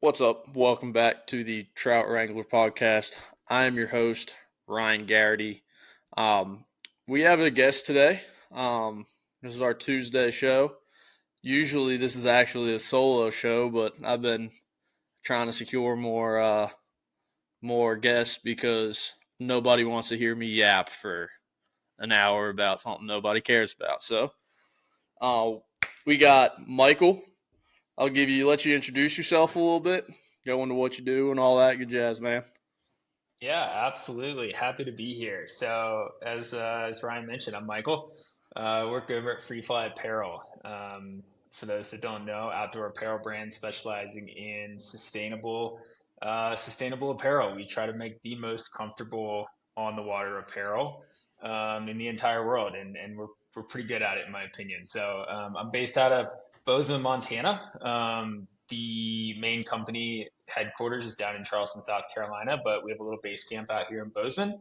What's up? Welcome back to the Trout Wrangler podcast. I am your host, Ryan Garrity. Um, we have a guest today. This is our Tuesday show. Usually, this is actually a solo show, but I've been trying to secure more guests because nobody wants to hear me yap for an hour about something nobody cares about. So, uh, we got Michael. Let you introduce yourself a little bit, go into what you do and all that good jazz, man. Yeah, absolutely. Happy to be here. So, as Ryan mentioned, I'm Michael. I work over at Apparel. For those that don't know, outdoor apparel brand specializing in sustainable apparel. We try to make the most comfortable on the water apparel in the entire world, and we're pretty good at it, in my opinion. So, I'm based out of Bozeman, Montana. The main company headquarters is down in Charleston, South Carolina, but we have a little base camp out here in Bozeman.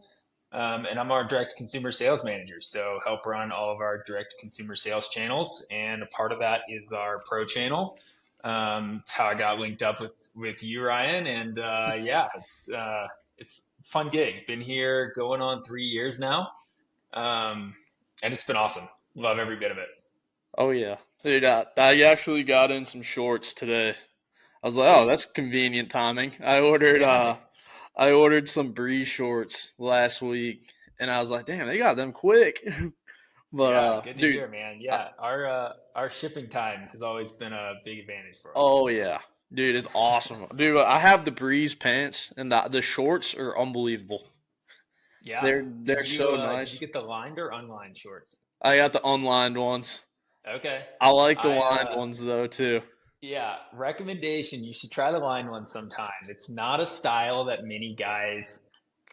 And I'm our direct consumer sales manager, so help run all of our direct consumer sales channels. And a part of that is our pro channel. It's how I got linked up with you, Ryan. And yeah, it's a fun gig. Been here going on 3 years now, um, and it's been awesome. Love every bit of it. Oh yeah, dude, I actually got in some shorts today. I was like, oh, Ooh, that's convenient timing. yeah, I ordered some Breeze shorts last week, and I was like, damn, they got them quick. But yeah, good to dude, hear, man. I, Yeah, our shipping time has always been a big advantage for us. oh yeah, dude, it's awesome, dude. I have the Breeze pants, and the shorts are unbelievable. Yeah. They're so Did you nice. get the lined or unlined shorts? I got the unlined ones. Okay. I like the I lined ones though too. Yeah, recommendation, you should try the lined one sometime. It's not a style that many guys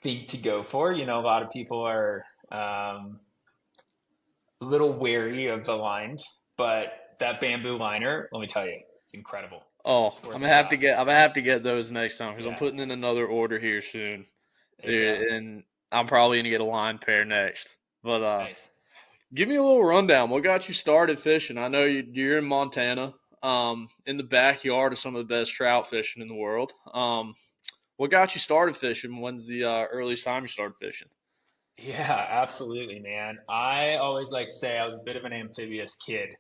think to go for. You know, a lot of people are a little wary of the lined, but that bamboo liner, let me tell you, it's incredible. Oh, Worth a shot. I'm gonna have to get those next time because I'm Yeah. putting in another order here soon, There you go. dude, and I'm probably gonna get a line pair next. But Nice. give me a little rundown. What got you started fishing? I know you're in Montana, in the backyard of some of the best trout fishing in the world. What got you started fishing? When's the earliest time you started fishing? Yeah, absolutely, man. I always like to say I was a bit of an amphibious kid.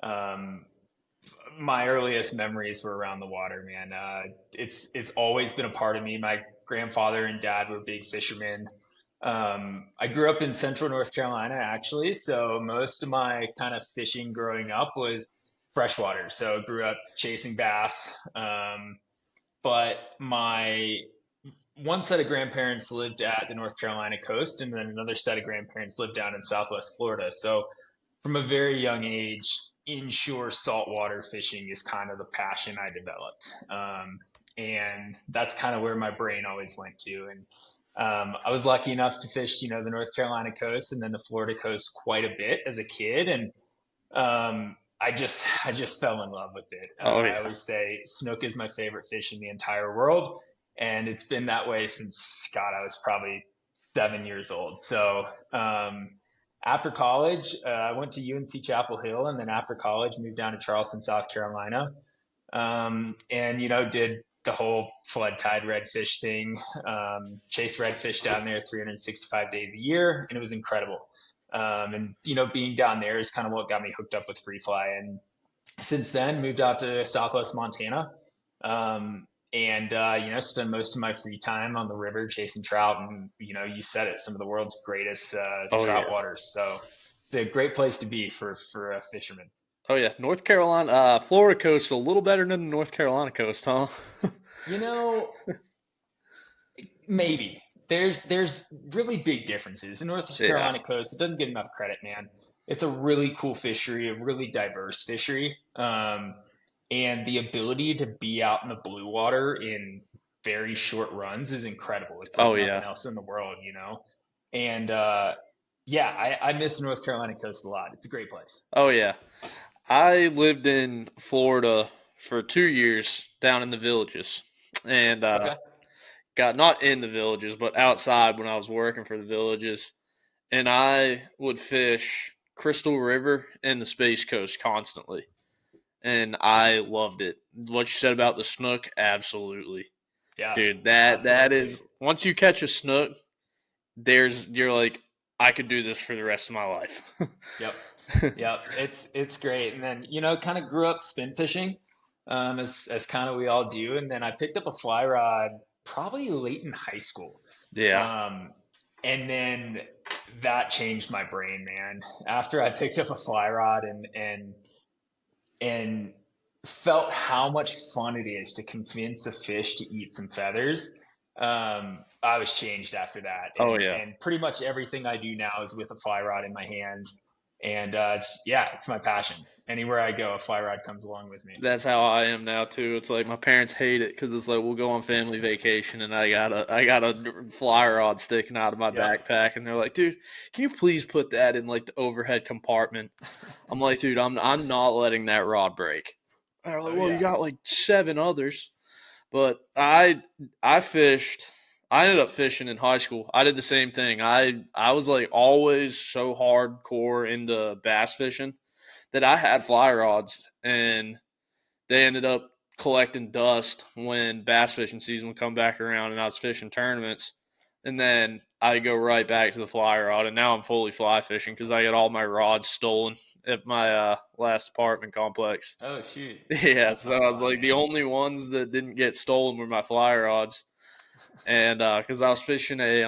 Um, my earliest memories were around the water, man. It's always been a part of me. My grandfather and dad were big fishermen. I grew up in central North Carolina, actually, so most of my kind of fishing growing up was freshwater. So I grew up chasing bass. But my one set of grandparents lived at the North Carolina coast, and then another set of grandparents lived down in Southwest Florida. So from a very young age, inshore saltwater fishing is kind of the passion I developed. And that's kind of where my brain always went to. And I was lucky enough to fish, the North Carolina coast and then the Florida coast quite a bit as a kid. And I just fell in love with it. Oh I yeah. always say snook is my favorite fish in the entire world. And it's been that way since, God, I was probably 7 years old. So, after college, I went to UNC Chapel Hill, and then after college, moved down to Charleston, South Carolina, and did the whole flood tide redfish thing. Chase redfish down there 365 days a year, and it was incredible. And being down there is kind of what got me hooked up with free fly. And since then, moved out to Southwest Montana. And spend most of my free time on the river chasing trout, and you said it, some of the world's greatest Oh trout yeah. waters. So it's a great place to be for a fisherman. Oh yeah. North Carolina, Florida coast a little better than the North Carolina coast, huh? You know, maybe there's really big differences. The North Yeah. Carolina coast, it doesn't get enough credit, man. It's a really cool fishery, a really diverse fishery, and the ability to be out in the blue water in very short runs is incredible. It's like Oh nothing yeah. else in the world. And yeah, I miss the North Carolina coast a lot. It's a great place. Oh yeah. I lived in Florida for 2 years down in the villages, and Okay. got not in the villages, but outside when I was working for the villages. And I would fish Crystal River and the Space Coast constantly. and I loved it. What you said about the snook, absolutely, Yeah, dude. That absolutely. is once you catch a snook, you're like, I could do this for the rest of my life. Yep. Yep. It's great. And then, kind of grew up spin fishing, as kind of we all do. And then I picked up a fly rod probably late in high school. Yeah. Um, and then that changed my brain, man. After I picked up a fly rod and felt how much fun it is to convince a fish to eat some feathers. I was changed after that, Oh and yeah. and pretty much everything I do now is with a fly rod in my hand, and it's my passion. Anywhere I go, a fly rod comes along with me. That's how I am now too. It's like my parents hate it because it's like we'll go on family vacation and I got a fly rod sticking out of my Yep. backpack and they're like, dude, can you please put that in like the overhead compartment? I'm like, dude, I'm not letting that rod break. And they're like, Oh well, you yeah. got like seven others, but I fished. I ended up fishing in high school. I did the same thing. I was like always so hardcore into bass fishing that I had fly rods and they ended up collecting dust when bass fishing season would come back around and I was fishing tournaments. And then I go right back to the fly rod, and now I'm fully fly fishing because I got all my rods stolen at my last apartment complex. Oh shoot. Yeah, That's so not I was fun, like the man. only ones that didn't get stolen were my fly rods, and because I was fishing a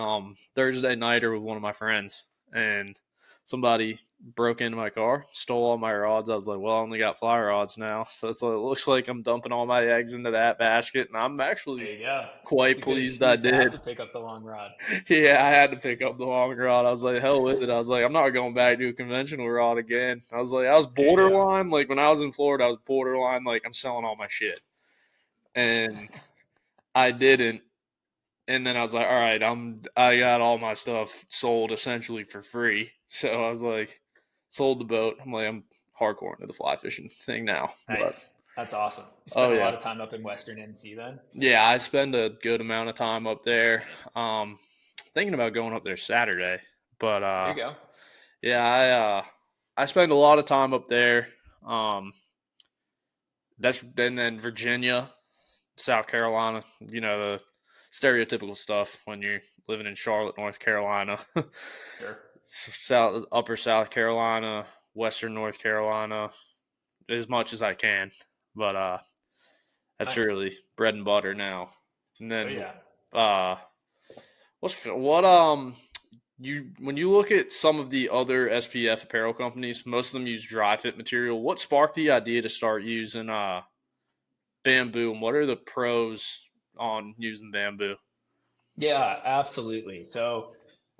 Thursday nighter with one of my friends, and somebody broke into my car, stole all my rods. I was like, well, I only got fly rods now, so it looks like I'm dumping all my eggs into that basket, and I'm There actually you go. It's quite a good pleased I excuse to have to did. pick up the long rod. Yeah, I had to pick up the long rod. I was like, hell with it. I was like, I'm not going back to a conventional rod again. I was like, I was There you go. borderline. Like when I was in Florida, I was borderline. Like I'm selling all my shit, and I didn't. And then I was like, all right, I got all my stuff sold essentially for free. So I was like, sold the boat. I'm like, I'm hardcore into the fly fishing thing now. But Nice. That's awesome. You oh spent a yeah, lot of time up in Western NC then? yeah, I spend a good amount of time up there. Thinking about going up there Saturday, but There you go. yeah, I spend a lot of time up there. Um, that's and then Virginia, South Carolina. You know the stereotypical stuff when you're living in Charlotte, North Carolina. Sure. South, Upper South Carolina, Western North Carolina, as much as I can. But that's Nice. really bread and butter now. And Oh then yeah. uh, what you when you look at some of the other SPF apparel companies, most of them use dry fit material. What sparked the idea to start using bamboo, and what are the pros on using bamboo? Yeah, absolutely. So,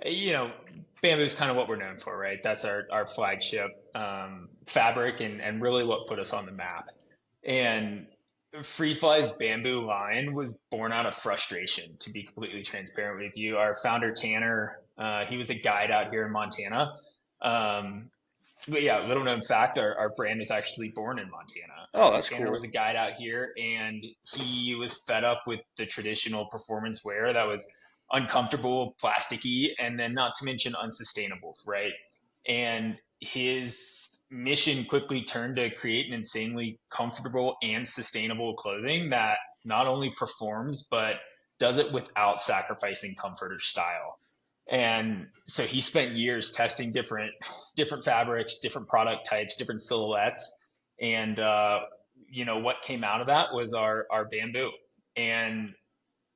bamboo is kind of what we're known for, right? That's our flagship fabric and really what put us on the map. And Free Fly's bamboo line was born out of frustration, to be completely transparent with you. Our founder, Tanner, he was a guide out here in Montana. Um, but yeah, little known fact, our brand is actually born in Montana. Oh, that's Tanner cool. was a guide out here and he was fed up with the traditional performance wear that was uncomfortable, plasticky, and then not to mention unsustainable, right? And his mission quickly turned to create an insanely comfortable and sustainable clothing that not only performs, but does it without sacrificing comfort or style. And so he spent years testing different fabrics, different product types, different silhouettes, and what came out of that was our bamboo. And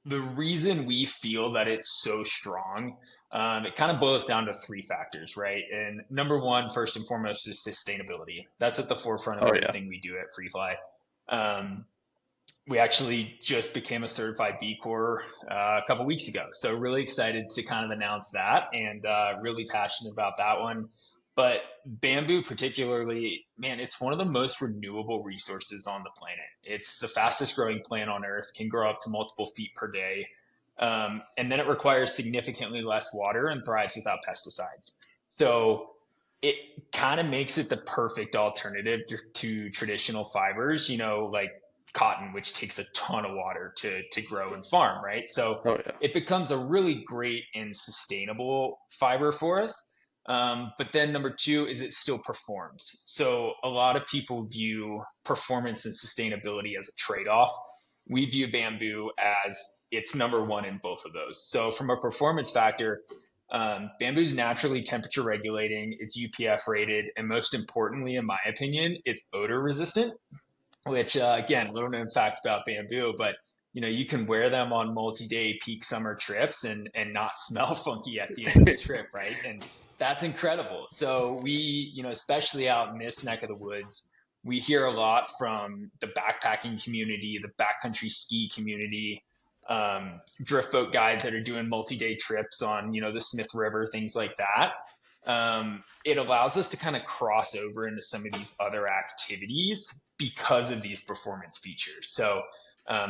the reason we feel that it's so strong, it kind of boils down to three factors, right? And number one, first and foremost, is sustainability. That's at the forefront of Oh yeah. everything we do at FreeFly. Um, we actually just became a certified B Corp a couple weeks ago. So really excited to kind of announce that and really passionate about that one. But bamboo, particularly, man, it's one of the most renewable resources on the planet. It's the fastest growing plant on Earth, can grow up to multiple feet per day. And then it requires significantly less water and thrives without pesticides. So it kind of makes it the perfect alternative to traditional fibers, like cotton, which takes a ton of water to grow and farm, right? So Oh yeah. it becomes a really great and sustainable fiber for us. But then number two is it still performs. So a lot of people view performance and sustainability as a trade-off. We view bamboo as it's number one in both of those. So from a performance factor, bamboo is naturally temperature regulating, it's UPF rated, and most importantly, in my opinion, it's odor resistant, which again, little known fact about bamboo, but you can wear them on multi-day peak summer trips and not smell funky at the end of the trip, right? And that's incredible. So especially out in this neck of the woods, we hear a lot from the backpacking community, the backcountry ski community, drift boat guides that are doing multi-day trips on, the Smith River, things like that. It allows us to kind of cross over into some of these other activities because of these performance features. So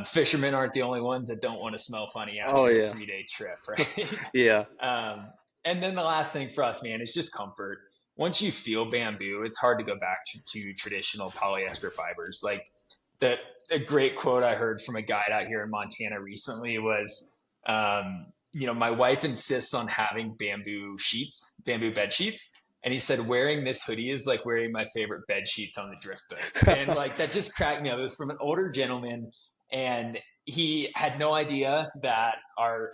fishermen aren't the only ones that don't want to smell funny Oh after a yeah, 3 day trip, right? yeah. um, and then the last thing for us, man, is just comfort. Once you feel bamboo, it's hard to go back to traditional polyester fibers. Like the a great quote I heard from a guide out here in Montana recently was, my wife insists on having bamboo sheets, bamboo bed sheets. And he said, wearing this hoodie is like wearing my favorite bed sheets on the drift boat. And like that just cracked me up. It was from an older gentleman, and he had no idea that our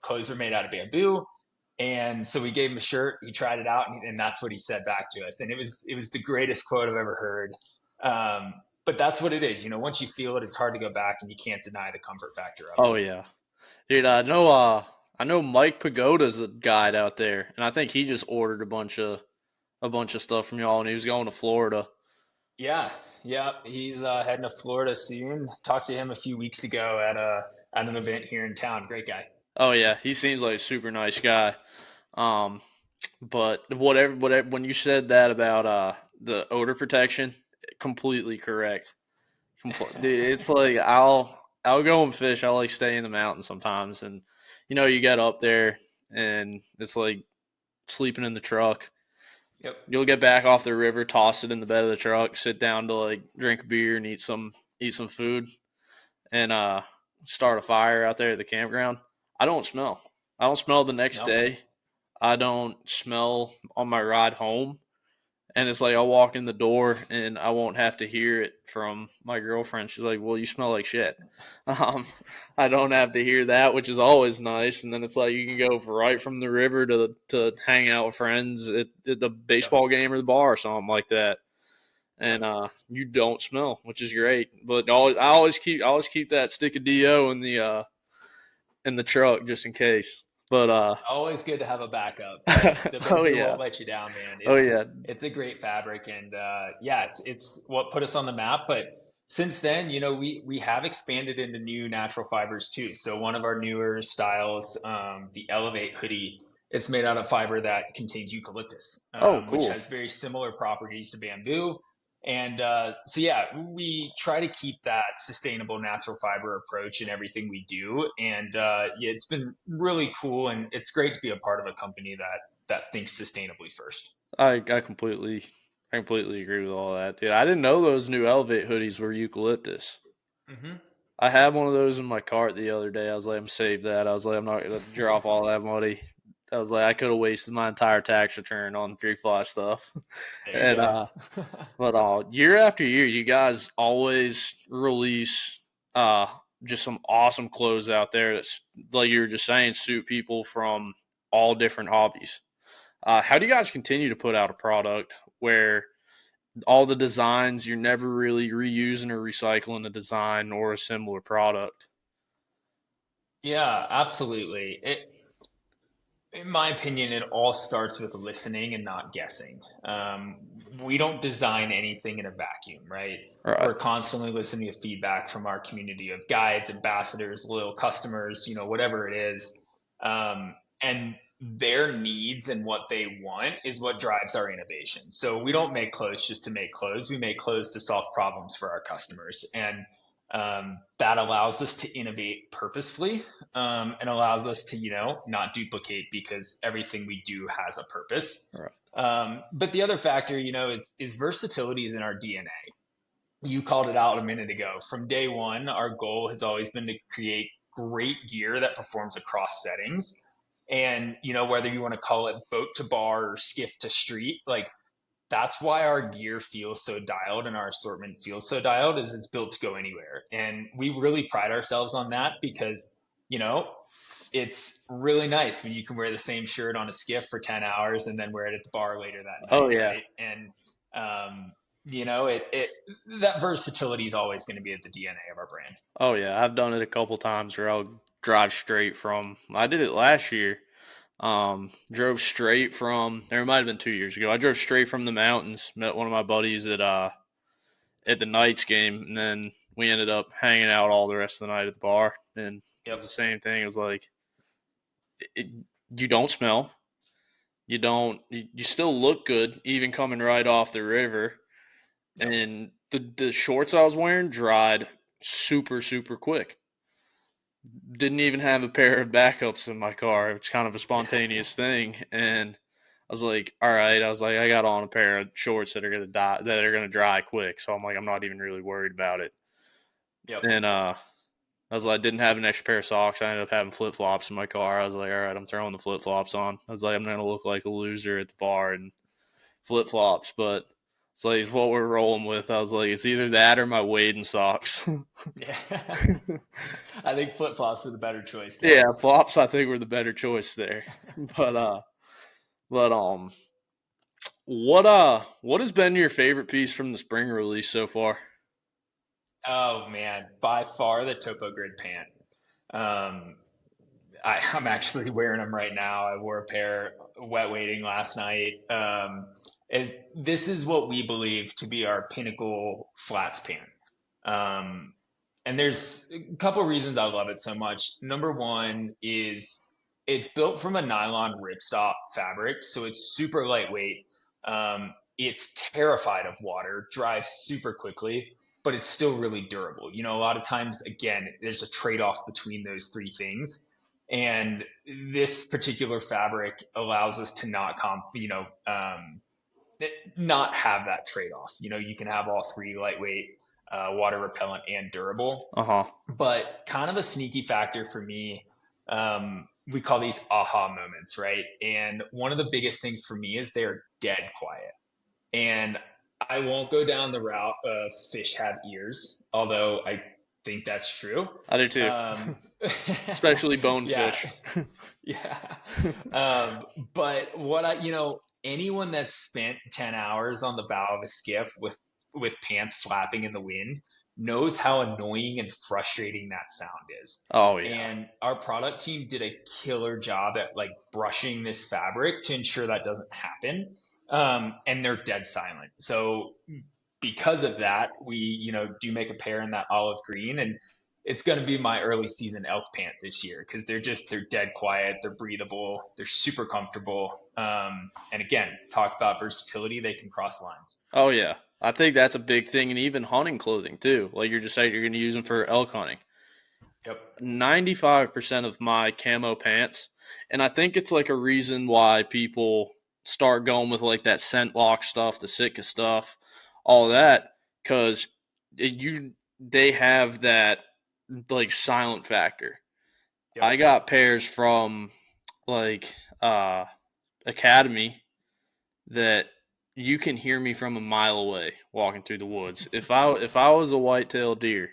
clothes were made out of bamboo. And so we gave him a shirt. He tried it out, and that's what he said back to us. And it was the greatest quote I've ever heard. But that's what it is. Once you feel it, it's hard to go back, and you can't deny the comfort factor of it. Oh yeah, dude. I know Mike Pagoda's a guide out there, and I think he just ordered a bunch of stuff from y'all, and he was going to Florida. Yeah, yeah. He's heading to Florida soon. Talked to him a few weeks ago at an event here in town. Great guy. Oh yeah, he seems like a super nice guy. Um, but whatever, when you said that about the odor protection, completely correct. Dude, it's like I'll go and fish. I like stay in the mountains sometimes, and you get up there, and it's like sleeping in the truck. Yep. You'll get back off the river, toss it in the bed of the truck, sit down to like drink a beer and eat some food, and start a fire out there at the campground. I don't smell. I don't smell the next No. day. I don't smell on my ride home. And it's like I'll walk in the door and I won't have to hear it from my girlfriend. She's like, "Well, you smell like shit." Um, I don't have to hear that, which is always nice. And then it's like you can go right from the river to hang out with friends at the Yep. baseball game or the bar or something like that, and Yep. you don't smell, which is great. But I always keep that stick of do in the truck just in case. But Always good to have a backup, but the oh bamboo yeah, won't let you down, man. oh It's yeah, it's a great fabric, and yeah, it's what put us on the map. But since then, we have expanded into new natural fibers too. So one of our newer styles, the Elevate hoodie, it's made out of fiber that contains eucalyptus, oh which cool. has very similar properties to bamboo. And so, yeah, we try to keep that sustainable natural fiber approach in everything we do. And yeah, it's been really cool, and it's great to be a part of a company that thinks sustainably first. I completely agree with all that. Dude, I didn't know those new Elevate hoodies were eucalyptus. Hmm. I had one of those in my cart the other day. I was like, I'm save that. I was like, I'm not gonna drop all that money. I was like, I could have wasted my entire tax return on free fly stuff. There you and go. but year after year, you guys always release uh just some awesome clothes out there that's like you were just saying, suit people from all different hobbies. How do you guys continue to put out a product where all the designs you're never really reusing or recycling a design or a similar product? Yeah, absolutely. In my opinion, it all starts with listening and not guessing. We don't design anything in a vacuum, right? All right. We're constantly listening to feedback from our community of guides, ambassadors, loyal customers, whatever it is. And their needs and what they want is what drives our innovation. So we don't make clothes just to make clothes. We make clothes to solve problems for our customers. And that allows us to innovate purposefully, and allows us to, not duplicate because everything we do has a purpose. All right. But the other factor, is versatility is in our DNA. You called it out a minute ago. From day one, our goal has always been to create great gear that performs across settings. And, whether you want to call it boat to bar or skiff to street, like that's why our gear feels so dialed and our assortment feels so dialed is it's built to go anywhere. And we really pride ourselves on that because, you know, it's really nice when you can wear the same shirt on a skiff for 10 hours and then wear it at the bar later that night, Oh yeah. right? And it that versatility is always going to be at the DNA of our brand. Oh yeah. I've done it a couple times where I'll drive straight from. I did it last year. Drove straight from. There might have been 2 years ago. I drove straight from the mountains. Met one of my buddies at the Knights game, and then we ended up hanging out all the rest of the night at the bar. And it was Yep. the same thing. It was like it, you don't smell. You don't. You still look good, even coming right off the river. Yep. And the shorts I was wearing dried super super quick. Didn't even have a pair of backups in my car. It's kind of a spontaneous thing, and I was like, all right. I was like, I got on a pair of shorts that are gonna die, that are gonna dry quick. So I'm like, I'm not even really worried about it. Yep. And I was like, I didn't have an extra pair of socks. I ended up having flip flops in my car. I was like, all right, I'm throwing the flip flops on. I was like, I'm gonna look like a loser at the bar and flip flops, but it's like it's what we're rolling with. I was like, it's either that or my wading socks. Yeah. I think flip flops were the better choice there. Yeah, flops I think were the better choice there. But what has been your favorite piece from the spring release so far? Oh man, by far the Topo Grid pant. Um, I'm actually wearing them right now. I wore a pair wet wading last night. This is what we believe to be our pinnacle flats pant. Um, and there's a couple reasons I love it so much. Number one is it's built from a nylon ripstop fabric, so it's super lightweight. It's terrified of water, dries super quickly, but it's still really durable. A lot of times, again, there's a trade-off between those three things. And this particular fabric allows us to not have that trade-off. You can have all three: lightweight, water repellent, and durable. Uh huh. But kind of a sneaky factor for me, we call these aha moments, right? And one of the biggest things for me is they're dead quiet. And I won't go down the route of fish have ears, although I think that's true. I do too, Um, especially yeah, bonefish. yeah. Um, but anyone that's spent 10 hours on the bow of a skiff with pants flapping in the wind knows how annoying and frustrating that sound is. Oh yeah. And our product team did a killer job at like brushing this fabric to ensure that doesn't happen. And they're dead silent. So because of that, we, do make a pair in that olive green, and it's going to be my early season elk pant this year because they're dead quiet, they're breathable, they're super comfortable. And again, talk about versatility, they can cross lines. Oh yeah. I think that's a big thing, and even hunting clothing too. Like you're just saying, you're going to use them for elk hunting. Yep. 95% of my camo pants, and I think it's like a reason why people start going with like that scent lock stuff, the Sitka stuff, all that, because they have that like silent factor. Yep. I got pairs from like Academy that you can hear me from a mile away walking through the woods. If I was a whitetail deer,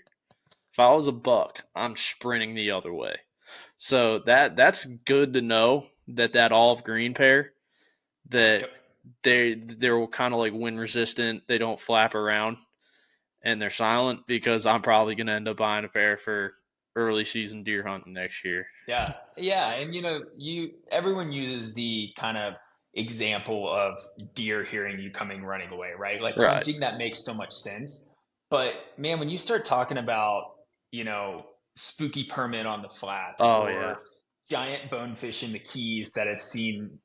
if I was a buck, I'm sprinting the other way. So that's good to know that olive green pair that Yep. they're kind of like wind resistant. They don't flap around and they're silent because I'm probably gonna end up buying a pair for early season deer hunting next year. Yeah, yeah, and everyone uses the kind of example of deer hearing you coming running away, right? Like Right. hunting, that makes so much sense. But man, when you start talking about, you know, spooky permit on the flats Oh yeah. or giant bonefish in the Keys that have seen,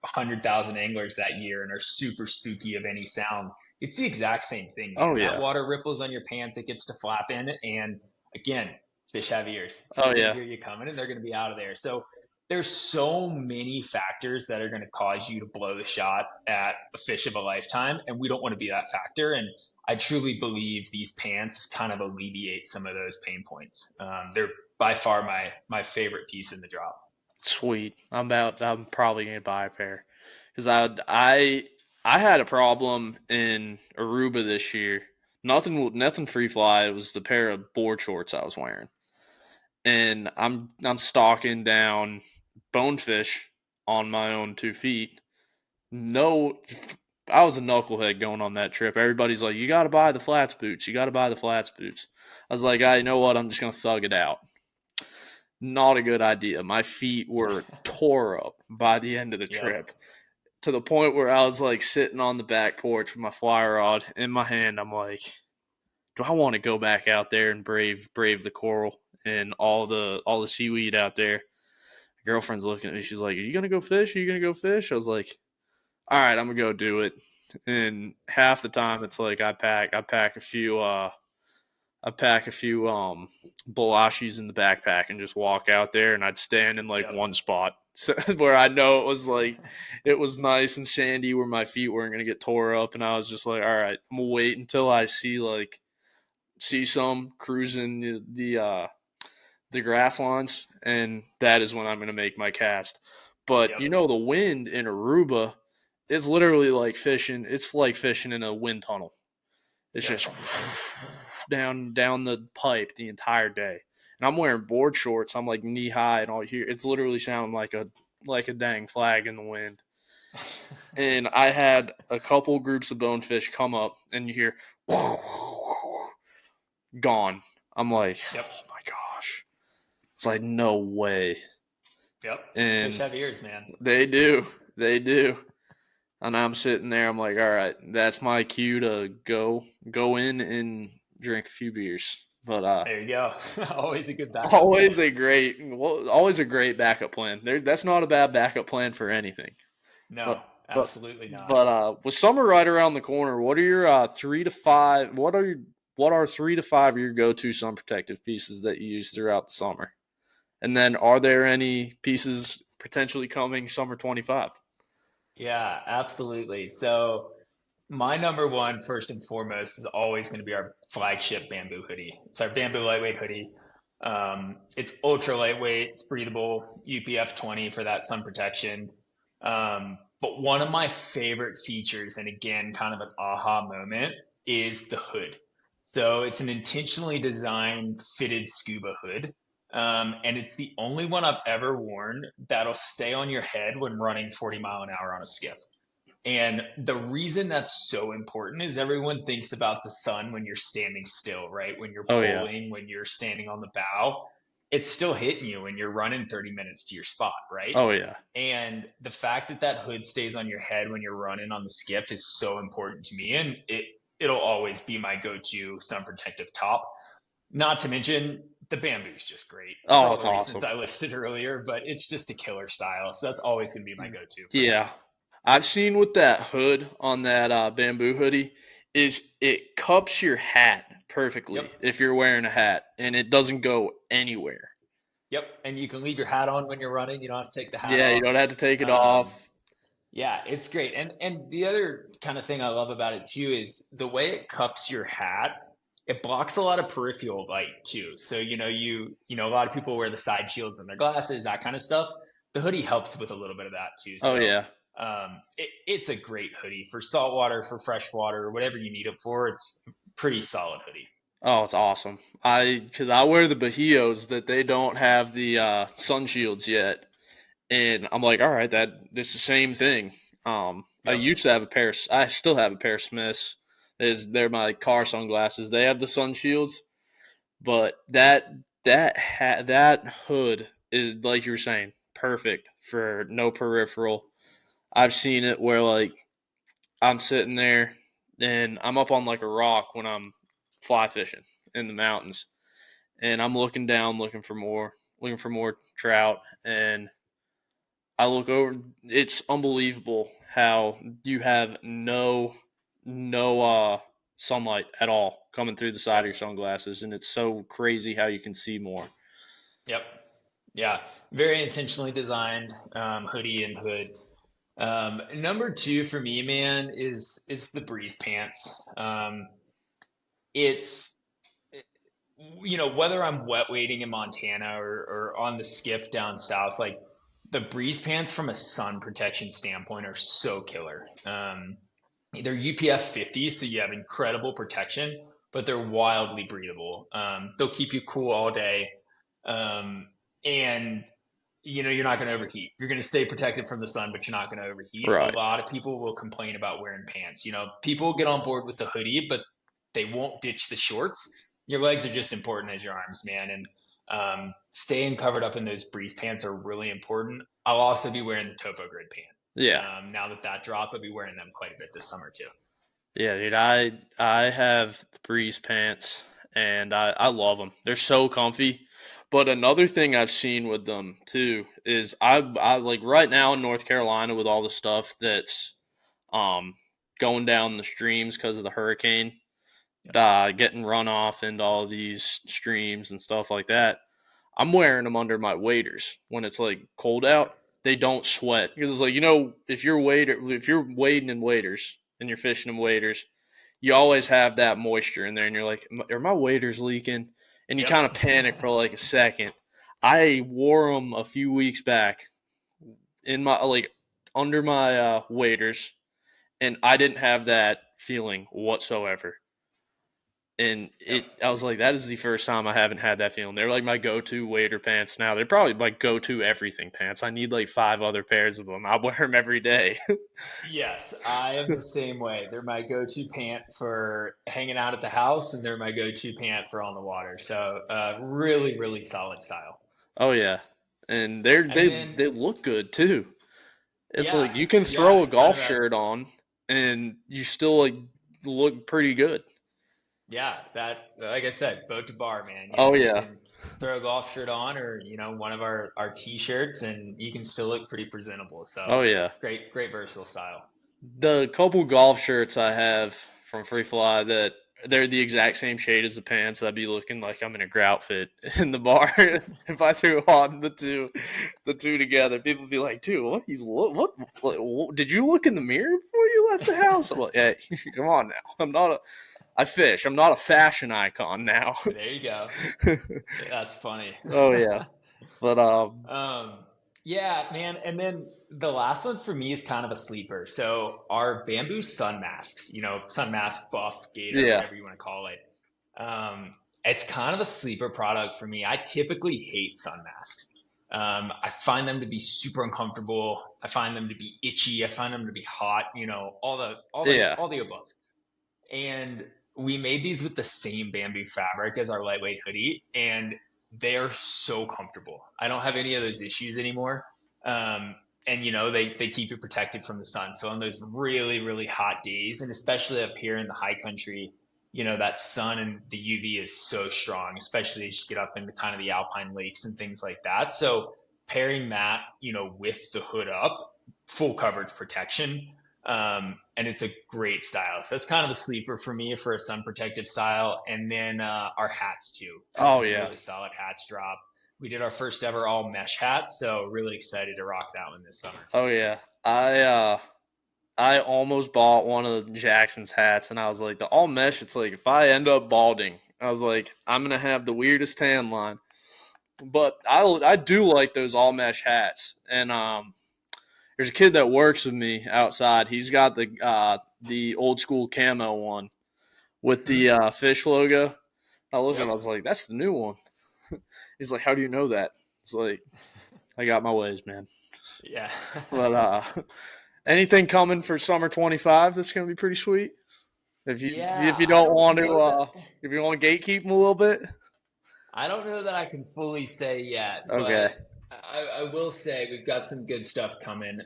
100,000 anglers that year and are super spooky of any sounds, it's the exact same thing, Oh man. That yeah. water ripples on your pants, it gets to flap in, and again, fish have ears, so Oh they're going to yeah. hear you coming and they're going to be out of there. So there's so many factors that are going to cause you to blow the shot at a fish of a lifetime, and we don't want to be that factor. And I truly believe these pants kind of alleviate some of those pain points. They're by far my favorite piece in the drop. Sweet. I'm probably gonna buy a pair because I had a problem in Aruba this year. Nothing free fly. It was the pair of board shorts I was wearing, and I'm stalking down bonefish on my own 2 feet. No, I was a knucklehead going on that trip. Everybody's like, "You got to buy the flats boots. You got to buy the flats boots." I was like, "You know what? I'm just gonna thug it out." Not a good idea. My feet were tore up by the end of the Yep. trip to the point where I was like sitting on the back porch with my fly rod in my hand. I'm like, do I want to go back out there and brave the coral and all the seaweed out there? My girlfriend's looking at me. She's like, "Are you gonna go fish? Are you gonna go fish?" I was like, "All right, I'm gonna go do it." And half the time, it's like I pack a few Bolashis in the backpack and just walk out there, and I'd stand in like Yep. one spot so, where I know it was like it was nice and sandy where my feet weren't gonna get tore up, and I was just like, all right, I'm gonna wait until I see some cruising the grass lines, and that is when I'm gonna make my cast. But Yep. the wind in Aruba is literally like fishing. It's like fishing in a wind tunnel. It's Yep. just down the pipe the entire day. And I'm wearing board shorts. I'm like knee high, and all you hear it's literally sounding like a dang flag in the wind. And I had a couple groups of bonefish come up, and you hear gone. I'm like, Yep. oh my gosh. It's like no way. Yep. Fish And have ears, man. they do. They do. And I'm sitting there, I'm like, all right, that's my cue to go in and drink a few beers. But There you go. Always a good backup always plan. a great always a great backup plan. That's not a bad backup plan for anything. No, But but absolutely not. with summer right around the corner, what are your 3 to 5 what are 3 to 5 of your go to sun protective pieces that you use throughout the summer? And then are there any pieces potentially coming summer 25? Yeah, absolutely. So my number one, first and foremost, is always going to be our flagship bamboo hoodie. It's our bamboo lightweight hoodie. It's ultra lightweight, it's breathable, UPF 20 for that sun protection. But one of my favorite features, and again, kind of an aha moment, is the hood. So it's an intentionally designed fitted scuba hood. And it's the only one I've ever worn that'll stay on your head when running 40 mile an hour on a skiff. And the reason that's so important is everyone thinks about the sun when you're standing still, right? When you're Oh yeah. pulling, when you're standing on the bow, it's still hitting you when you're running 30 minutes to your spot, right? Oh yeah. And the fact that that hood stays on your head when you're running on the skiff is so important to me. And it'll always be my go-to sun protective top. Not to mention the bamboo's just great for Oh, all it's the reasons awesome. I listed earlier, but it's just a killer style. So that's always going to be my go-to for Yeah. now. I've seen with that hood on that bamboo hoodie is it cups your hat Yep. perfectly if you're wearing a hat and it doesn't go anywhere. Yep, and you can leave your hat on when you're running. You don't have to take the hat Yeah, you off. don't have to take it Um, off. yeah, it's great. And the other kind of thing I love about it too is the way it cups your hat. It blocks a lot of peripheral light too. So a lot of people wear the side shields in their glasses, that kind of stuff. The hoodie helps with a little bit of that too. Oh So yeah. it's a great hoodie for saltwater, for freshwater, whatever you need it for. It's a pretty solid hoodie. Oh, it's awesome. Because I wear the Bahios that they don't have the sun shields yet, and I'm like, all right, that it's the same thing. I Yep. used to have a pair. I still have a pair of Smiths. They're my car sunglasses. They have the sun shields, but that hood is like you were saying, perfect for no peripheral. I've seen it where like I'm sitting there and I'm up on like a rock when I'm fly fishing in the mountains, and I'm looking down, looking for more trout, and I look over. It's unbelievable how you have no sunlight at all coming through the side of Yep. your sunglasses, and it's so crazy how you can see more. Yep. Yeah. Very intentionally designed hoodie and hood. Number two for me, man, is the breeze pants. It's whether I'm wet wading in Montana or on the skiff down south, like the breeze pants from a sun protection standpoint are so killer. They're UPF 50, so you have incredible protection, but they're wildly breathable. They'll keep you cool all day. Um, and you're not going to overheat. You're going to stay protected from the sun, but you're not going to overheat. A Right. lot of people will complain about wearing pants. People get on board with the hoodie, but they won't ditch the shorts. Your legs are just important as your arms, man. And staying covered up in those breeze pants are really important. I'll also be wearing the Topo Grid pant. Yeah. Now that dropped, I'll be wearing them quite a bit this summer too. Yeah, dude. I have the breeze pants, and I love them. They're so comfy. But another thing I've seen with them too is I like right now in North Carolina with all the stuff that's um going down the streams because of the hurricane, Yep. getting run off into all these streams and stuff like that. I'm wearing them under my waders when it's like cold out. Yep. They don't sweat because it's like if you're wading in waders and you're fishing in waders, you always have that moisture in there, and you're like, are my waders leaking? And you kind of panic for like a second. I wore them a few weeks back in my under my waders, and I didn't have that feeling whatsoever. And Yep. I was like, that is the first time I haven't had that feeling. They're like my go-to wader pants now. They're probably like go-to everything pants. I need like 5 other pairs of them. I wear them every day. Yes, I am the same way. They're my go-to pant for hanging out at the house, and they're my go-to pant for on the water. So, really, really solid style. Oh yeah, and And then, they look good too. It's yeah, like you can yeah, throw a kind of golf a shirt on, and you still like look pretty good. yeah. That, like I said, boat to bar, man. Oh You yeah, can throw a golf shirt on, or one of our t-shirts, and you can still look pretty presentable. So, oh yeah. great versatile style. The couple golf shirts I have from Free Fly that they're the exact same shade as the pants. I'd be looking like I'm in a grout fit in the bar if I threw on the two together. People would be like, "Dude, what you look? What did you look in the mirror before you left the house?" I'm like, "Hey, come on now. I fish. I'm not a fashion icon now." There you go. That's funny. Oh yeah, but Um, yeah, man. And then the last one for me is kind of a sleeper. So our bamboo sun masks, sun mask, buff, gator, yeah, whatever you want to call it. It's kind of a sleeper product for me. I typically hate sun masks. I find them to be super uncomfortable. I find them to be itchy. I find them to be hot. yeah. All the above. And we made these with the same bamboo fabric as our lightweight hoodie, and they are so comfortable. I don't have any of those issues anymore. And they keep you protected from the sun. So on those really, really hot days, and especially up here in the high country, that sun and the UV is so strong, especially as you get up into kind of the alpine lakes and things like that. So pairing that, with the hood up, full coverage protection, and it's a great style. So that's kind of a sleeper for me for a sun protective style. And then our hats too. Had Oh some yeah. really solid hats drop. We did our first ever all mesh hat, so really excited to rock that one this summer. Oh yeah. I almost bought one of Jackson's hats, and I was like, the all mesh. It's like if I end up balding, I was like, I'm gonna have the weirdest tan line. But I do like those all mesh hats, and there's a kid that works with me outside. He's got the old school camo one with Hmm. the fish logo. I looked at him, I Yep. was like, that's the new one. He's like, how do you know that? It's like, I got my ways, man. Yeah. But anything coming for summer 25 that's going to be pretty sweet? If Yeah, you don't want to if you want to gatekeep them a little bit. I don't know that I can fully say yet, Okay. but I will say we've got some good stuff coming.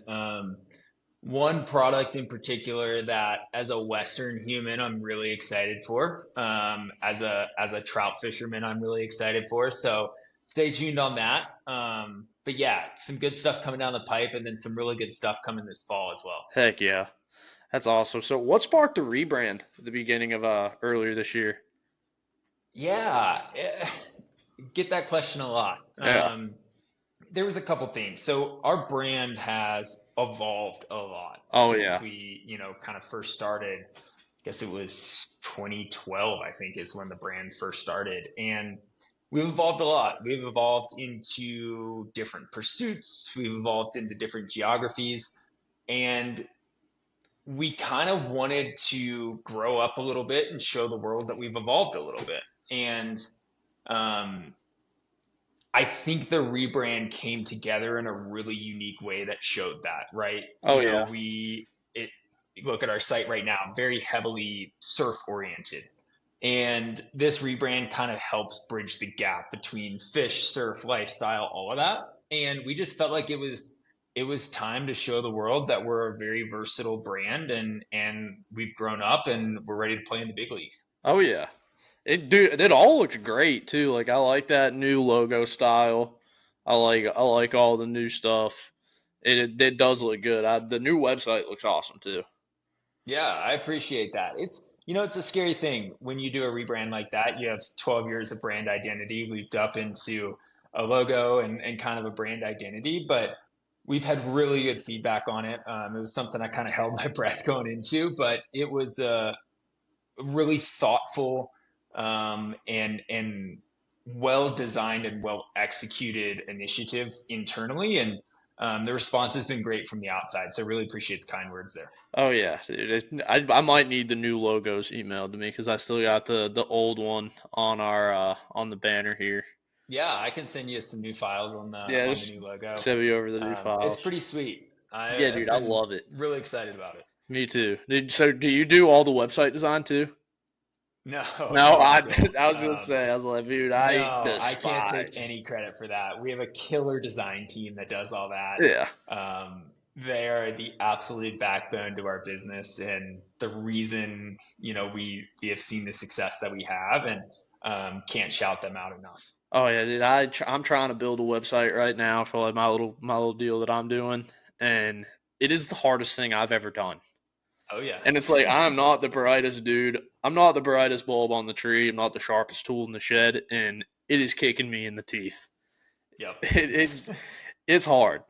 One product in particular that, as a Western human, I'm really excited for. As a trout fisherman, I'm really excited for. So stay tuned on that. But yeah, some good stuff coming down the pipe, and then some really good stuff coming this fall as well. Heck yeah. That's awesome. So what sparked the rebrand at the beginning of earlier this year? Yeah, get that question a lot. Yeah. There was a couple things. So our brand has evolved a lot Oh since yeah. we, kind of first started. I guess it was 2012, I think, is when the brand first started. And we've evolved a lot. We've evolved into different pursuits. We've evolved into different geographies. And we kind of wanted to grow up a little bit and show the world that we've evolved a little bit. And um, I think the rebrand came together in a really unique way that showed that, right? Oh yeah. It, look at our site right now, very heavily surf oriented. And this rebrand kind of helps bridge the gap between fish, surf, lifestyle, all of that. And we just felt like it was time to show the world that we're a very versatile brand, and we've grown up and we're ready to play in the big leagues. Oh yeah. It all looks great too. Like I like that new logo style. I like all the new stuff. It does look good. The new website looks awesome too. Yeah, I appreciate that. It's a scary thing when you do a rebrand like that. You have 12 years of brand identity looped up into a logo and kind of a brand identity, but we've had really good feedback on it. It was something I kind of held my breath going into, but it was really thoughtful and well designed and well executed initiative internally, and the response has been great from the outside. So really appreciate the kind words there. Oh yeah, dude. I might need the new logos emailed to me because I still got the old one on our on the banner here. Yeah, I can send you some new files on the Yeah, on the just new logo. send me over the new It's files. pretty sweet. Yeah, I've dude, I been love it. really excited about it. Me too. So do you do all the website design too? No, No, no, I don't. I was gonna say, I was like, dude, I No, I can't take despise. any credit for that. We have a killer design team that does all that. Yeah. They are the absolute backbone to our business and the reason, we have seen the success that we have, and can't shout them out enough. Oh yeah, dude. I'm trying to build a website right now for like my little deal that I'm doing, and it is the hardest thing I've ever done. Oh yeah. And it's like I'm not the brightest dude. I'm not the brightest bulb on the tree. I'm not the sharpest tool in the shed, and it is kicking me in the teeth. Yep. It's hard,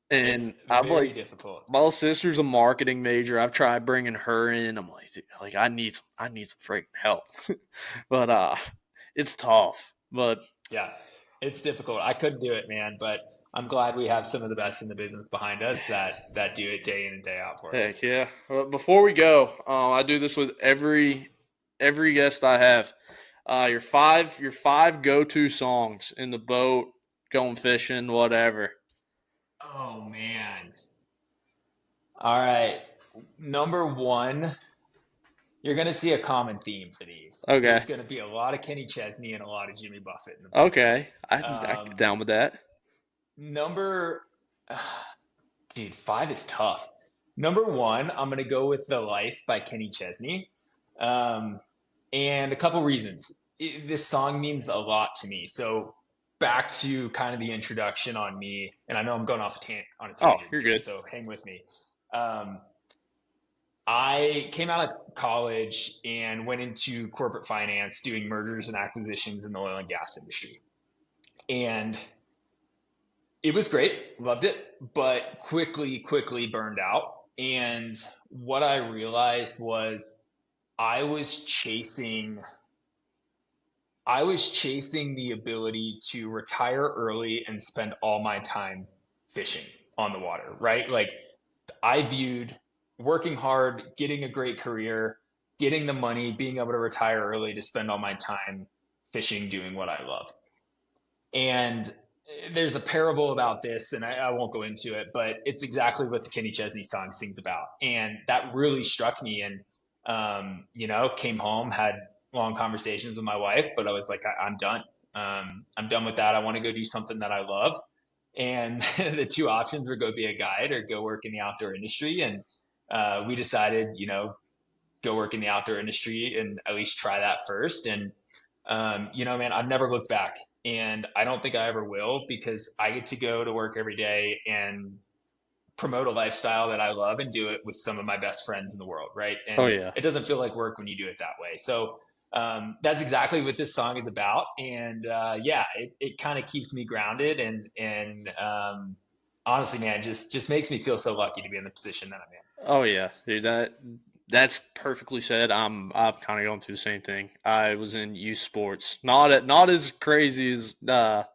It's and I'm like, very difficult. my little sister's a marketing major. I've tried bringing her in. I'm like, dude, like I need some freaking help, but it's tough. But Yeah, it's difficult. I couldn't do it, man, but I'm glad we have some of the best in the business behind us that do it day in and day out for us. heck yeah. Well, before we go, I do this with every guest I have. Your five go to songs in the boat, going fishing, whatever. Oh man. All right. Number one, you're going to see a common theme for these. Okay. There's going to be a lot of Kenny Chesney and a lot of Jimmy Buffett in the boat. Okay. I get Um, down with that. number, dude, five is tough. Number one, I'm going to go with The Life by Kenny Chesney. Um, and a couple reasons. This song means a lot to me. So back to kind of the introduction on me, and I know I'm going off on a Oh, tangent you're here, good. so hang with me. Um, I came out of college and went into corporate finance, doing mergers and acquisitions in the oil and gas industry. And it was great, loved it, but quickly burned out. And what I realized was I was chasing I was chasing the ability to retire early and spend all my time fishing on the water, right? Like I viewed working hard, getting a great career, getting the money, being able to retire early to spend all my time fishing, doing what I love. And there's a parable about this, and I won't go into it, but it's exactly what the Kenny Chesney song sings about. And that really struck me. And, came home, had long conversations with my wife, but I was like, I'm done. I'm done with that. I want to go do something that I love. And the two options were go be a guide or go work in the outdoor industry. And we decided, go work in the outdoor industry and at least try that first. And man, I've never looked back, and I don't think I ever will, because I get to go to work every day and promote a lifestyle that I love and do it with some of my best friends in the world, right? Oh And yeah. it doesn't feel like work when you do it that way. So that's exactly what this song is about. And yeah, it kind of keeps me grounded, and honestly, man, just makes me feel so lucky to be in the position that I'm in. Oh yeah, dude. That's perfectly said. I'm kind of going through the same thing. I was in youth sports, not as crazy as the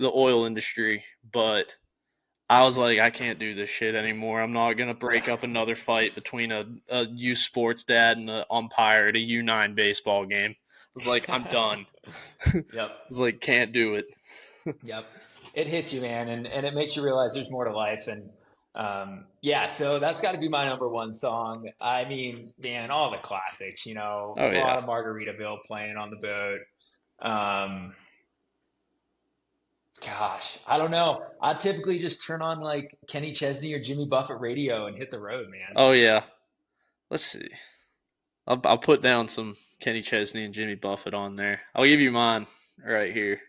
oil industry, but I was like, I can't do this shit anymore. I'm not gonna break up another fight between a youth sports dad and an umpire at a U9 baseball game. I was like, I'm done. I Yep. was like, can't do it. Yep. It hits you, man, and it makes you realize there's more to life. And yeah, so that's got to be my number one song. I mean, man, all the classics, Oh a lot yeah. of Margaritaville playing on the boat. Um, Gosh, I don't know. I typically just turn on like Kenny Chesney or Jimmy Buffett radio and hit the road, man. Oh yeah. Let's see. I'll put down some Kenny Chesney and Jimmy Buffett on there. I'll give you mine right here.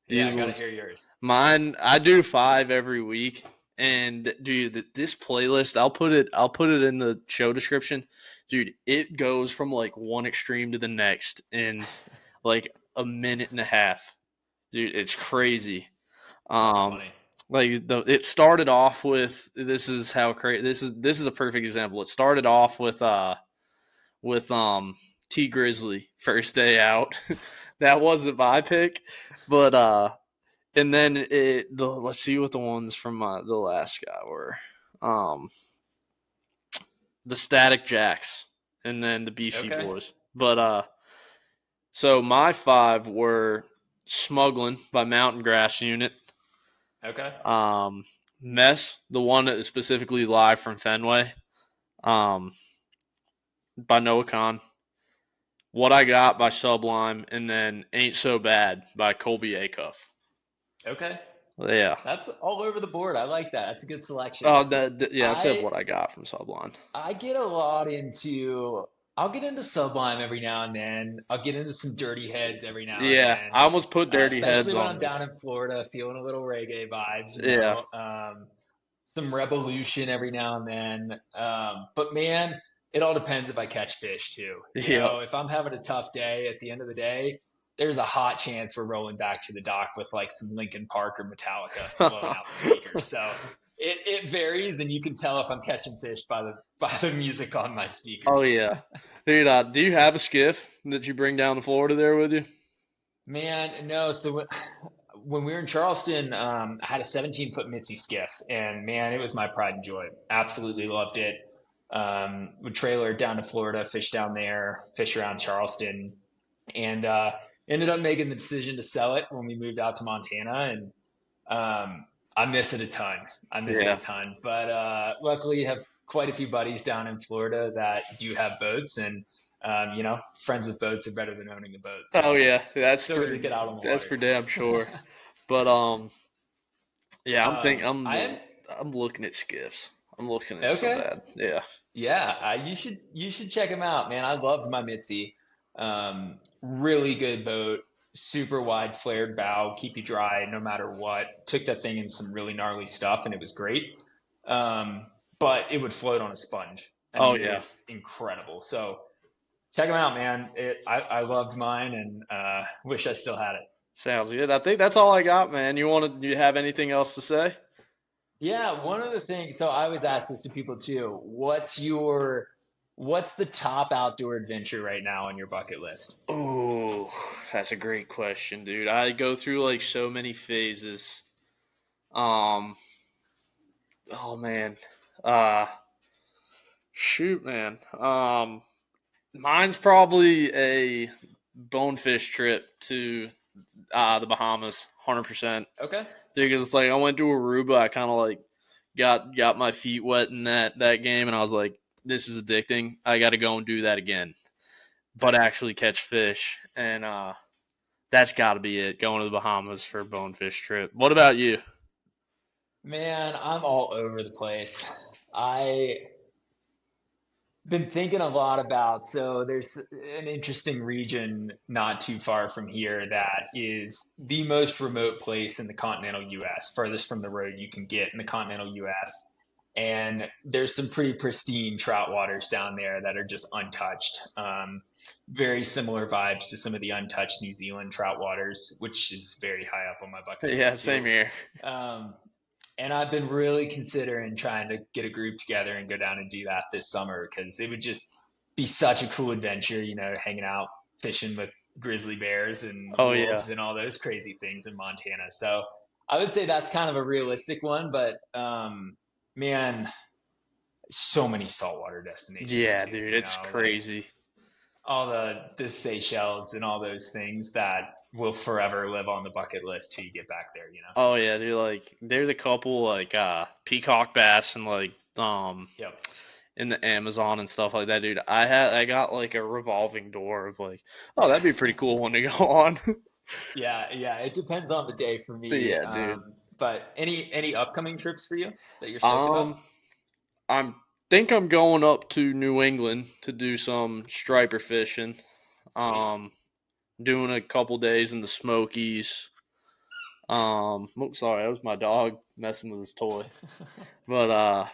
Yeah, These I gotta ones. hear yours. Mine, I do 5 every week, and dude, this playlist, I'll put it in the show description, dude. It goes from like one extreme to the next in like a minute and a half, dude. It's crazy. That's Um, funny. like it started off with this is how crazy this is a perfect example. It started off with T Grizzly first day out. That wasn't my pick, but and then let's see what the ones from the last guy were. Um, the Static Jacks, and then the BC Okay. Boys. But so my 5 were Smuggling by Mountain Grass Unit. Okay. Um, Mess, the one that is specifically live from Fenway. Um, by Noah Khan. What I Got by Sublime, and then Ain't So Bad by Colby Acuff. Okay. Yeah. That's all over the board. I like that. That's a good selection. Yeah, I said I What I Got from Sublime. I get a lot into I'll get into Sublime every now and then. I'll get into some Dirty Heads every now and Yeah, I then. almost put Dirty Especially Heads when on I'm down this. in Florida feeling a little reggae vibes, Yeah. some Revolution every now and then. But man, it all depends if I catch fish too. Yep. If I'm having a tough day at the end of the day, there's a hot chance we're rolling back to the dock with like some Linkin Park or Metallica blowing out the speakers. So it varies, and you can tell if I'm catching fish by the music on my Oh speakers. yeah, dude. Do you have a skiff that you bring down to Florida there with you? Man, no. So when we were in Charleston, I had a 17-foot Mitzi skiff, and man, it was my pride and joy. Absolutely loved it. Would trailer it down to Florida, fish down there, fish around Charleston, and ended up making the decision to sell it when we moved out to Montana, and I miss it a ton. I miss it a Yeah. ton. But luckily, have quite a few buddies down in Florida that do have boats, and friends with boats are better than owning a boat. Oh So yeah, still get to get out on the that's water. for damn sure. But yeah, I am I'm looking at skiffs. I'm looking at so okay. bad. Yeah. Yeah, you should check them out, man. I loved my Mitzi. Really good boat, super wide flared bow, keep you dry no matter what. Took that thing in some really gnarly stuff, and it was great. But it would float on a sponge. I Oh mean, it yeah. was incredible. So check them out, man. I loved mine, and wish I still had it. Sounds good. I think that's all I got, man. You have anything else to say? Yeah, one of the things, so I always ask this to people too. What's the top outdoor adventure right now on your bucket list? Oh, that's a great question, dude. I go through like so many phases. Um, oh man. Uh, shoot, man. Mine's probably a bonefish trip to the Bahamas, 100%. Okay. Because it's like I went to Aruba, I kind of like got my feet wet in that game, and I was like, this is addicting. I got to go and do that again, but Nice. actually catch fish, and that's got to be it. Going to the Bahamas for a bonefish trip. What about you? Man, I'm all over the place. I been thinking a lot about, so there's an interesting region not too far from here that is the most remote place in the continental US, furthest from the road you can get in the continental US. And there's some pretty pristine trout waters down there that are just untouched. Very similar vibes to some of the untouched New Zealand trout waters, which is very high up on my bucket Yeah, list same too. here. Um, And I've been really considering trying to get a group together and go down and do that this summer because it would just be such a cool adventure, hanging out, fishing with grizzly bears and Oh yeah. wolves and all those crazy things in Montana. So I would say that's kind of a realistic one, but man, so many saltwater destinations Yeah, too, dude, it's like crazy. all the Seychelles and all those things that will forever live on the bucket list till you get back there. Oh yeah, dude, like there's a couple like peacock bass and like Yep. in the Amazon and stuff like that, dude. I got like a revolving door of like, oh, that'd be a pretty cool one to go on. Yeah, it depends on the day for me. Yeah, dude. But any upcoming trips for you that you're stoked about? Um, I'm think I'm going up to New England to do some striper fishing. Sweet. Um, doing a couple days in the Smokies. Sorry, that was my dog messing with his toy. But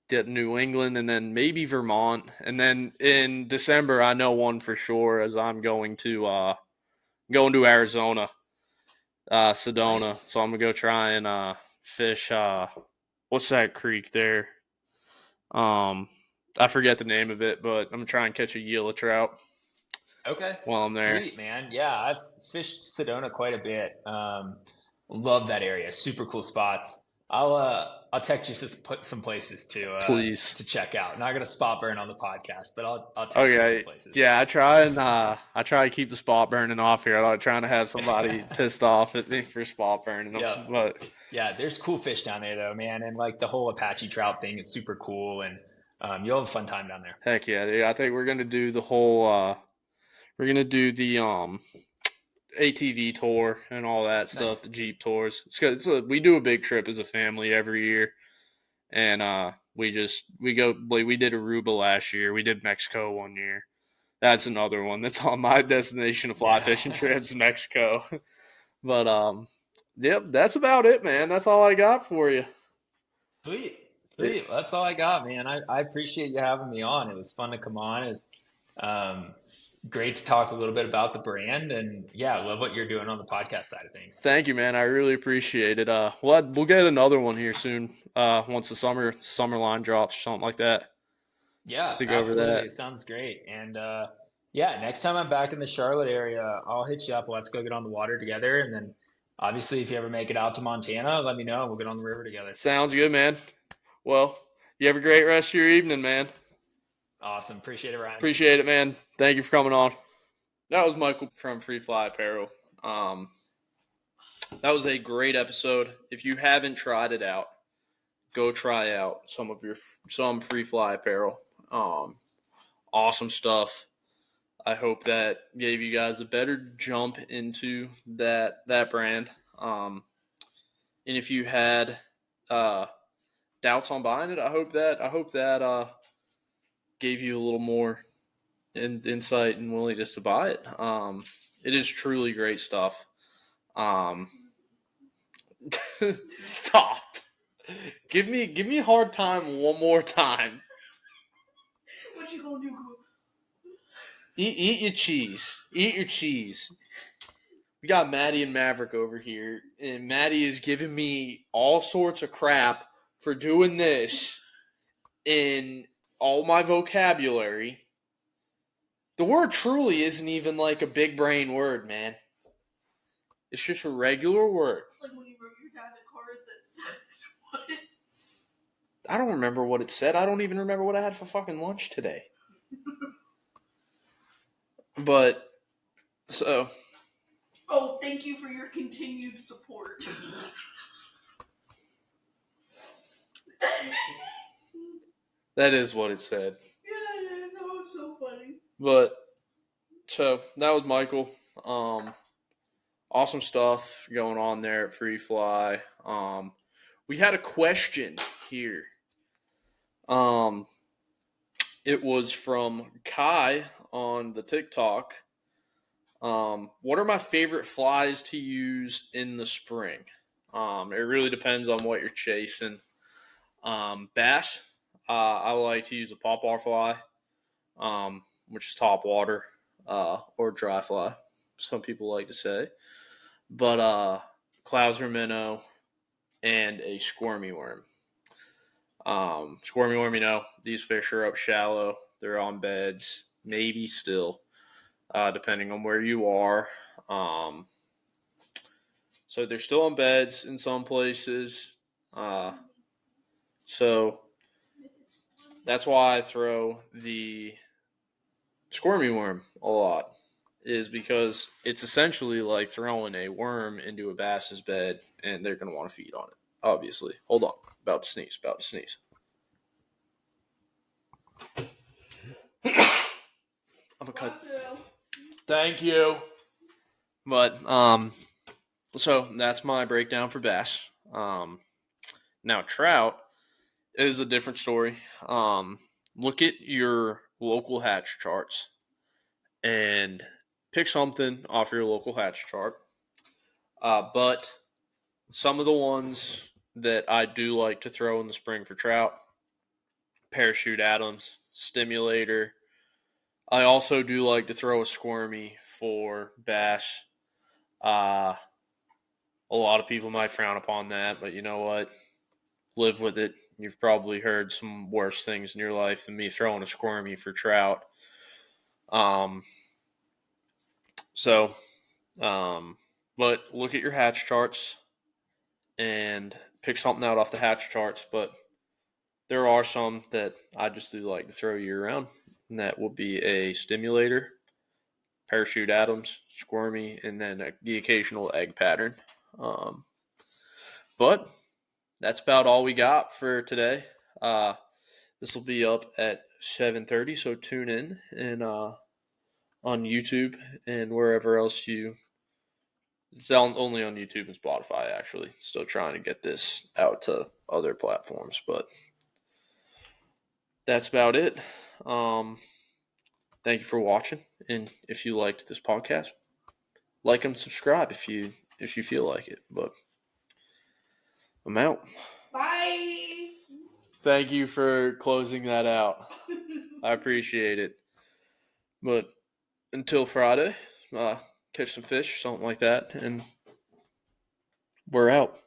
get New England and then maybe Vermont, and then in December I know one for sure as I'm going to Arizona, Sedona. Nice. So I'm gonna go try and fish. What's that creek there? Um, I forget the name of it, but I'm gonna try and catch a Gila trout Okay. while I'm there. Sweet, man. Yeah, I've fished Sedona quite a bit. Love that area. Super cool spots. I'll text you some places Please. to check out. Not gonna spot burn on the podcast, but I'll text you some Okay. places. Yeah, I try to keep the spot burning off here. I'm not trying to have somebody pissed off at me for spot burning them. Yep. But Yeah, there's cool fish down there though, man, and like the whole Apache trout thing is super cool, and you'll have a fun time down there. heck yeah, dude. I think we're gonna do the whole we're gonna do the ATV tour and all that stuff, Nice. the Jeep tours. We do a big trip as a family every year, and we go like we did Aruba last year. We did Mexico one year. That's another one that's on my destination of fly Yeah. fishing trips, Mexico. But yep, that's about it, man. That's all I got for you. Sweet. It, Sweet. Well, that's all I got, man. I appreciate you having me on. It was fun to come on. It's um, great to talk a little bit about the brand, and yeah, I love what you're doing on the podcast side of things. Thank you, man. I really appreciate it. We'll get another one here soon. Once the summer line drops, or something like that, Yeah, just to go over absolutely. that. It sounds great. And yeah, next time I'm back in the Charlotte area, I'll hit you up. Let's go get on the water together. And then obviously, if you ever make it out to Montana, let me know. We'll get on the river together. Sounds good, man. Well, you have a great rest of your evening, man. Awesome. Appreciate it, Ryan. Appreciate it, man. Thank you for coming on. That was Michael from Free Fly Apparel. Um, that was a great episode. If you haven't tried it out, go try out some Free Fly Apparel. Awesome stuff. I hope that gave you guys a better jump into that brand. And if you had uh, doubts on buying it, I hope that gave you a little more insight and willingness to buy it. It is truly great stuff. Um, stop. Give me a hard time one more time. What you gonna do? Eat your cheese. Eat your cheese. We got Maddie and Maverick over here, and Maddie is giving me all sorts of crap for doing this in all my vocabulary. The word truly isn't even like a big brain word, man. It's just a regular word. It's like when you wrote your dad a card that said what? I don't remember what it said. I don't even remember what I had for fucking lunch today. But, so. Oh, thank you for your continued support. That is what it said. Yeah, no, it's so funny. But, so, that was Michael. Awesome stuff going on there at Free Fly. We had a question here. It was from Kai on the TikTok. What are my favorite flies to use in the spring? It really depends on what you're chasing. Bass, I like to use a pawpaw fly, which is top water, or dry fly. Some people like to say, but Clouser minnow and a squirmy worm. Squirmy worm, these fish are up shallow. They're on beds, maybe still, depending on where you are. So they're still on beds in some places. So that's why I throw the squirmy worm a lot, is because it's essentially like throwing a worm into a bass's bed, and they're going to want to feed on it, obviously. Hold on. About to sneeze. I'm going to cut. Thank you. But, so that's my breakdown for bass. Now, trout is a different story. Look at your local hatch charts and pick something off your local hatch chart. But some of the ones that I do like to throw in the spring for trout: Parachute Adams, Stimulator. I also do like to throw a squirmy for bass. A lot of people might frown upon that, but you know what? Live with it. You've probably heard some worse things in your life than me throwing a squirmy for trout. So, but look at your hatch charts and pick something out off the hatch charts. But there are some that I just do like to throw year round, and that will be a Stimulator, Parachute Adams, Squirmy, and then the occasional egg pattern. But that's about all we got for today. This will be up at 7:30, so tune in and on YouTube and wherever else you. It's only on YouTube and Spotify, actually. Still trying to get this out to other platforms, but that's about it. Thank you for watching, and if you liked this podcast, like and subscribe if you feel like it. But I'm out. Bye. Thank you for closing that out. I appreciate it. But until Friday, catch some fish, something like that, and we're out.